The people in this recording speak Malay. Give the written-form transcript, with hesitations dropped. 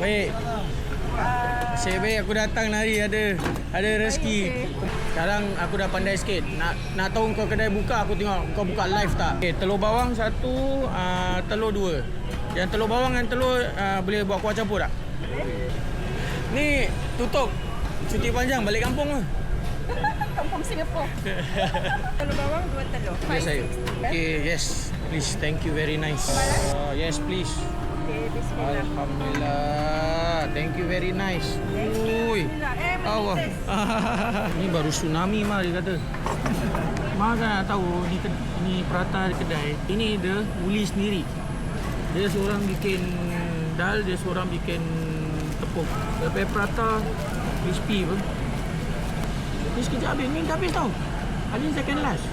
Baik. Nasib baik aku datang hari ada rezeki. Sekarang aku dah pandai sikit. Nak tahu kau kedai buka, aku tengok kau buka live tak. Okay, telur bawang 1, telur 2. Yang telur bawang dan telur boleh buat kuah campur tak? Ni tutup cuti panjang balik kampung ke? Kampung Singapura. Telur bawang 2 telur. Yes, saya. Okay, yes. Please, thank you very nice. Yes, please. Okay, bismillah. Alhamdulillah. Thank you very nice. Ui. Allah. Ni baru tsunami mah dia kata. Mak kan nak tahu ni prata di kedai. Ini dia uli sendiri. Dia seorang bikin dal, dia seorang bikin tepung. Lepas prata crispy pun. Ni sekejap habis. Ni dah habis tau. Hari ni second last.